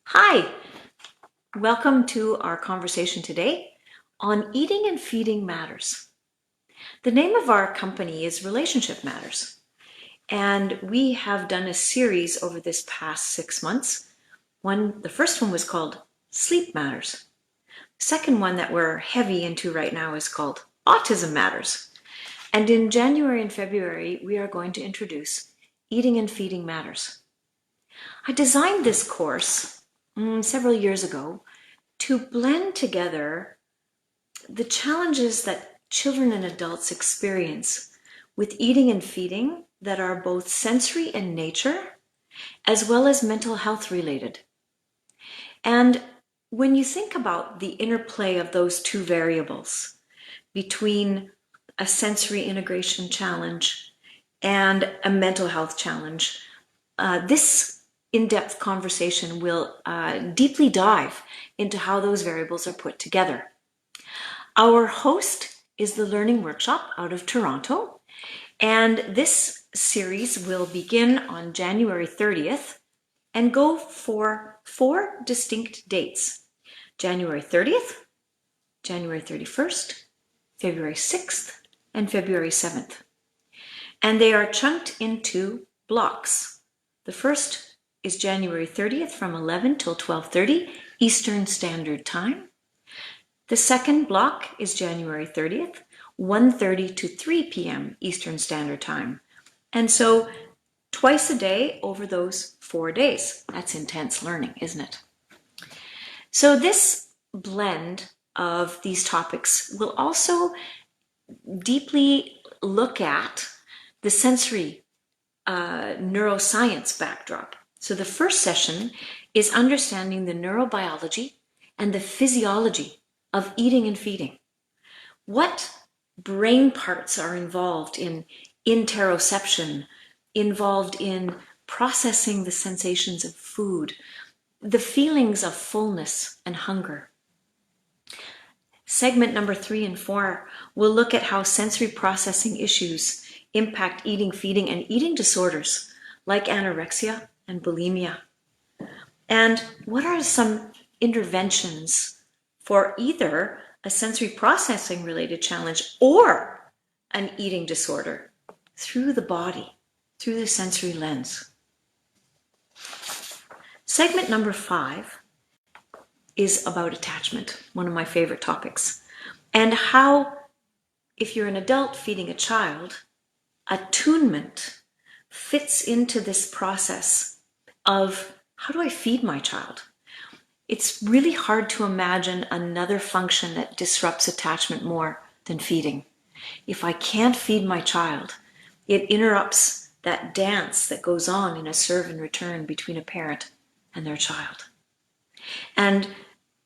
Hi, welcome to our conversation today on eating and feeding matters. The name of our company is Relationship Matters, and we have done a series over this past 6 months. The first one was called Sleep Matters. The second one that we're heavy into right now is called Autism Matters. And in January and February, we are going to introduce Eating and Feeding Matters. I designed this course several years ago to blend together the challenges that children and adults experience with eating and feeding that are both sensory in nature as well as mental health related. And when you think about the interplay of those two variables between a sensory integration challenge and a mental health challenge, this in-depth conversation will deeply dive into how those variables are put together. Our host is the Learning Workshop out of Toronto, and this series will begin on January 30th and go for 4 distinct dates: January 30th, January 31st, February 6th, and February 7th. And they are chunked into blocks. The first is January 30th from 11 till 12:30 Eastern Standard Time. The second block is January 30th, 1:30 to 3 p.m. Eastern Standard Time. And so twice a day over those 4 days. That's intense learning, isn't it? So this blend of these topics will also deeply look at the sensory neuroscience backdrop. So the first session is understanding the neurobiology and the physiology of eating and feeding. What brain parts are involved in interoception, involved in processing the sensations of food, the feelings of fullness and hunger. Segment number 3 and 4 will look at how sensory processing issues impact eating, feeding, and eating disorders like anorexia and bulimia. And what are some interventions for either a sensory processing related challenge or an eating disorder through the body, through the sensory lens? Segment number 5 is about attachment, one of my favorite topics, and how, if you're an adult feeding a child, attunement fits into this process of how do I feed my child? It's really hard to imagine another function that disrupts attachment more than feeding. If I can't feed my child, it interrupts that dance that goes on in a serve and return between a parent and their child. And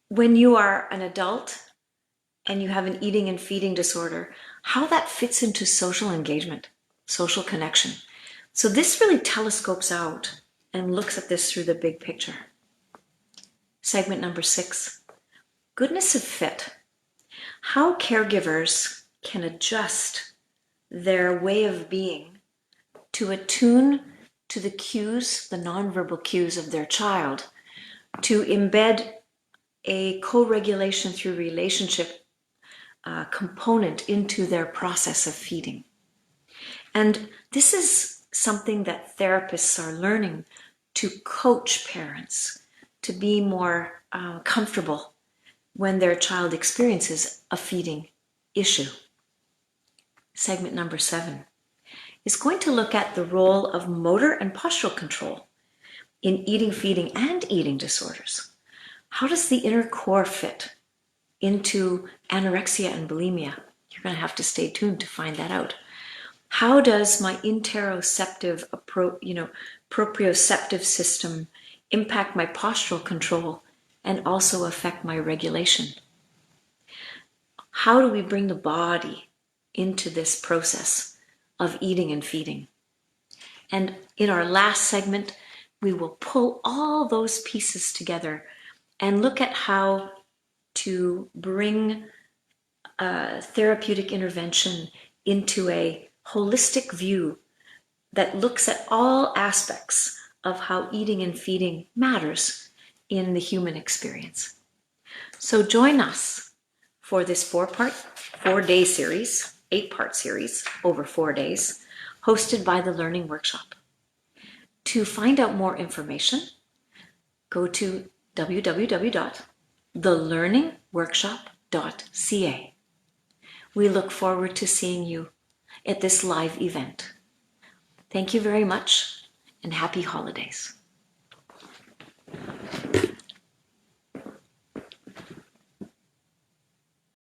when you are an adult and you have an eating and feeding disorder, how that fits into social engagement, social connection. So this really telescopes out and looks at this through the big picture. Segment number 6, goodness of fit. How caregivers can adjust their way of being to attune to the cues, the nonverbal cues of their child, to embed a co-regulation through relationship component into their process of feeding. And this is something that therapists are learning to coach parents to be more comfortable when their child experiences a feeding issue. Segment number 7 is going to look at the role of motor and postural control in eating, feeding, and eating disorders. How does the inner core fit into anorexia and bulimia? You're going to have to stay tuned to find that out. How does my interoceptive, proprioceptive system impact my postural control and also affect my regulation? How do we bring the body into this process of eating and feeding? And in our last segment, we will pull all those pieces together and look at how to bring therapeutic intervention into a holistic view that looks at all aspects of how eating and feeding matters in the human experience. So join us for this 4-day series, 8-part series over 4 days, hosted by the Learning Workshop. To find out more information, go to www.thelearningworkshop.ca. We look forward to seeing you at this live event. Thank you very much and happy holidays.